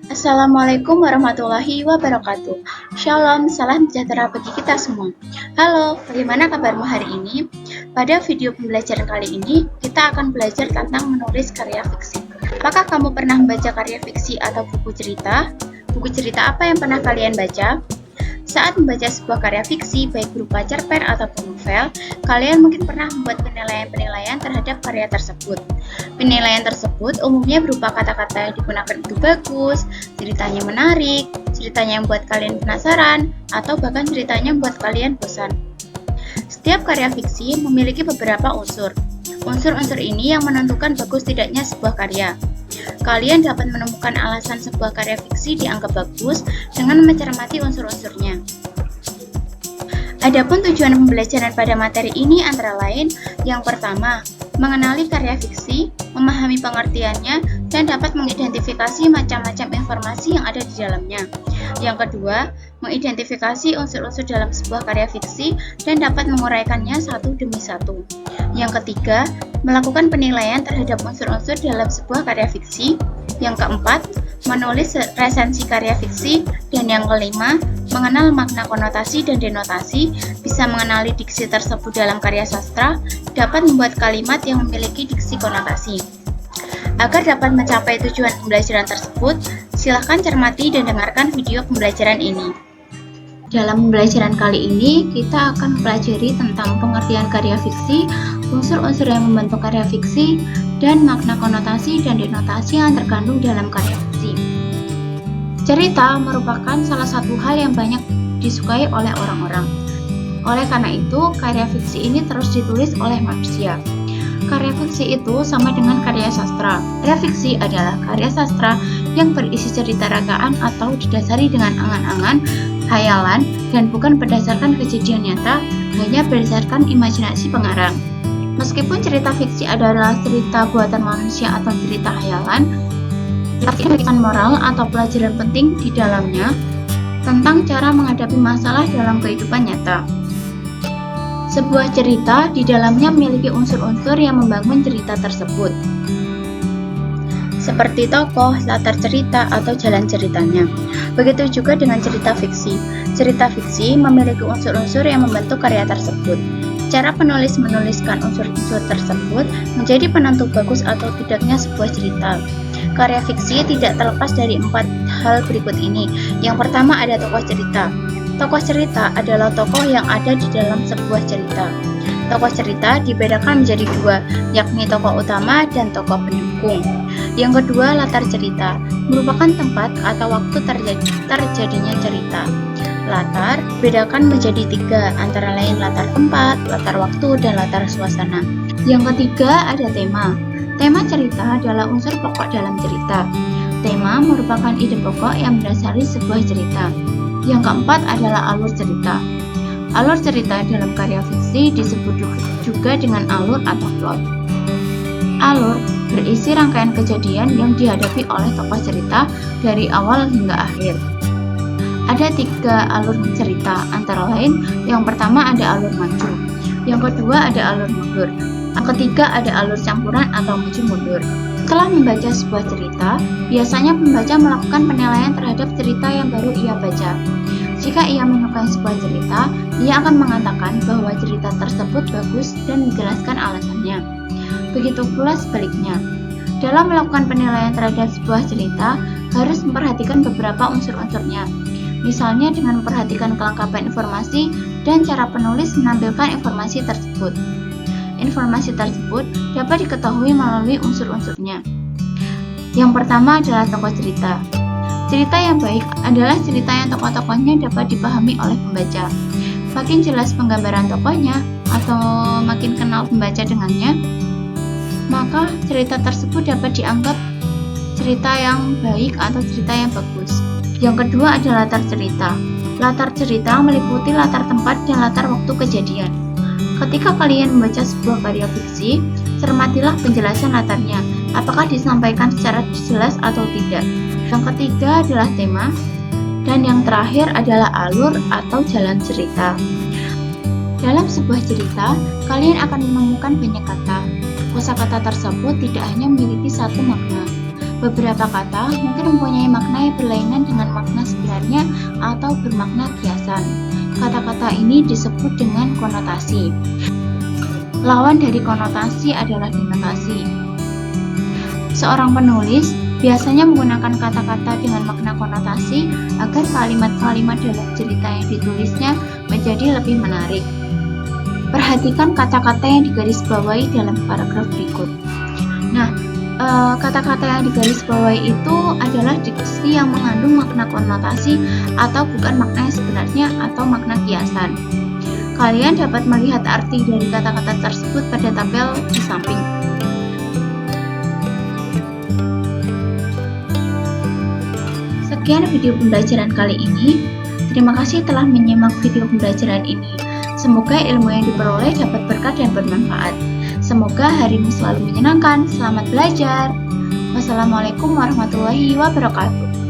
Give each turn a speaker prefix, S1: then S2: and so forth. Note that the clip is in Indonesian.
S1: Assalamualaikum warahmatullahi wabarakatuh. Shalom, salam sejahtera bagi kita semua. Halo, bagaimana kabarmu hari ini? Pada video pembelajaran kali ini, kita akan belajar tentang menulis karya fiksi. Apakah kamu pernah membaca karya fiksi atau buku cerita? Buku cerita apa yang pernah kalian baca? Saat membaca sebuah karya fiksi, baik berupa cerpen ataupun novel, kalian mungkin pernah membuat penilaian-penilaian terhadap karya tersebut. Penilaian tersebut umumnya berupa kata-kata yang digunakan itu bagus, ceritanya menarik, ceritanya yang membuat kalian penasaran, atau bahkan ceritanya membuat kalian bosan. Setiap karya fiksi memiliki beberapa unsur. Unsur-unsur ini yang menentukan bagus tidaknya sebuah karya. Kalian dapat menemukan alasan sebuah karya fiksi dianggap bagus dengan mencermati unsur-unsurnya. Adapun tujuan pembelajaran pada materi ini antara lain, yang pertama, mengenali karya fiksi, memahami pengertiannya, dan dapat mengidentifikasi macam-macam informasi yang ada di dalamnya. Yang kedua, mengidentifikasi unsur-unsur dalam sebuah karya fiksi dan dapat menguraikannya satu demi satu. Yang ketiga, melakukan penilaian terhadap unsur-unsur dalam sebuah karya fiksi. Yang keempat, menulis resensi karya fiksi. Dan yang kelima, mengenal makna konotasi dan denotasi, bisa mengenali diksi tersebut dalam karya sastra, dapat membuat kalimat yang memiliki diksi konotasi. Agar dapat mencapai tujuan pembelajaran tersebut, silakan cermati dan dengarkan video pembelajaran ini. Dalam pembelajaran kali ini, kita akan mempelajari tentang pengertian karya fiksi, unsur-unsur yang membentuk karya fiksi, dan makna konotasi dan denotasi yang terkandung dalam karya fiksi. Cerita merupakan salah satu hal yang banyak disukai oleh orang-orang. Oleh karena itu, karya fiksi ini terus ditulis oleh manusia. Karya fiksi itu sama dengan karya sastra. Karya fiksi adalah karya sastra yang berisi cerita ragaan atau didasari dengan angan-angan, khayalan, dan bukan berdasarkan kejadian nyata, hanya berdasarkan imajinasi pengarang. Meskipun cerita fiksi adalah cerita buatan manusia atau cerita khayalan, tapi memberikan moral atau pelajaran penting di dalamnya tentang cara menghadapi masalah dalam kehidupan nyata. Sebuah cerita di dalamnya memiliki unsur-unsur yang membangun cerita tersebut, seperti tokoh, latar cerita, atau jalan ceritanya. Begitu juga dengan cerita fiksi. Cerita fiksi memiliki unsur-unsur yang membentuk karya tersebut. Cara penulis menuliskan unsur-unsur tersebut menjadi penentu bagus atau tidaknya sebuah cerita. Karya fiksi tidak terlepas dari 4 hal berikut ini. Yang pertama ada tokoh cerita. Tokoh cerita adalah tokoh yang ada di dalam sebuah cerita. Tokoh cerita dibedakan menjadi 2, yakni tokoh utama dan tokoh pendukung. Yang kedua, latar cerita, merupakan tempat atau waktu terjadinya cerita. Latar bedakan menjadi 3, antara lain latar tempat, latar waktu, dan latar suasana. Yang ketiga, ada tema. Tema cerita adalah unsur pokok dalam cerita. Tema merupakan ide pokok yang mendasari sebuah cerita. Yang keempat adalah alur cerita. Alur cerita dalam karya fiksi disebut juga dengan alur atau plot. Alur berisi rangkaian kejadian yang dihadapi oleh tokoh cerita dari awal hingga akhir. Ada 3 alur cerita, antara lain yang pertama ada alur maju, yang kedua ada alur mundur, yang ketiga ada alur campuran atau maju mundur. Setelah membaca sebuah cerita, biasanya pembaca melakukan penilaian terhadap cerita yang baru ia baca. Jika ia menyukai sebuah cerita, ia akan mengatakan bahwa cerita tersebut bagus dan menjelaskan alasannya. Begitu pula sebaliknya. Dalam melakukan penilaian terhadap sebuah cerita, harus memperhatikan beberapa unsur-unsurnya. Misalnya dengan memperhatikan kelengkapan informasi dan cara penulis menampilkan informasi tersebut. Informasi tersebut dapat diketahui melalui unsur-unsurnya. Yang pertama adalah tokoh cerita. Cerita yang baik adalah cerita yang tokoh-tokohnya dapat dipahami oleh pembaca. Makin jelas penggambaran tokohnya atau makin kenal pembaca dengannya, maka cerita tersebut dapat dianggap cerita yang baik atau cerita yang bagus. Yang kedua adalah latar cerita. Latar cerita meliputi latar tempat dan latar waktu kejadian. Ketika kalian membaca sebuah karya fiksi, cermatilah penjelasan latarnya, apakah disampaikan secara jelas atau tidak. Yang ketiga adalah tema, dan yang terakhir adalah alur atau jalan cerita. Dalam sebuah cerita, kalian akan menemukan banyak kata. Kosakata tersebut tidak hanya memiliki satu makna. Beberapa kata mungkin mempunyai makna dinilai berlainan dengan makna sebenarnya atau bermakna kiasan. Kata-kata ini disebut dengan konotasi. Lawan dari konotasi adalah denotasi. Seorang penulis biasanya menggunakan kata-kata dengan makna konotasi agar kalimat-kalimat dalam cerita yang ditulisnya menjadi lebih menarik. Perhatikan kata-kata yang digarisbawahi dalam paragraf berikut. Nah, kata-kata yang digarisbawahi itu adalah diksi yang mengandung makna konotasi atau bukan makna yang sebenarnya atau makna kiasan. Kalian dapat melihat arti dari kata-kata tersebut pada tabel di samping. Sekian video pembelajaran kali ini. Terima kasih telah menyimak video pembelajaran ini. Semoga ilmu yang diperoleh dapat berkah dan bermanfaat. Semoga harimu selalu menyenangkan. Selamat belajar. Wassalamualaikum warahmatullahi wabarakatuh.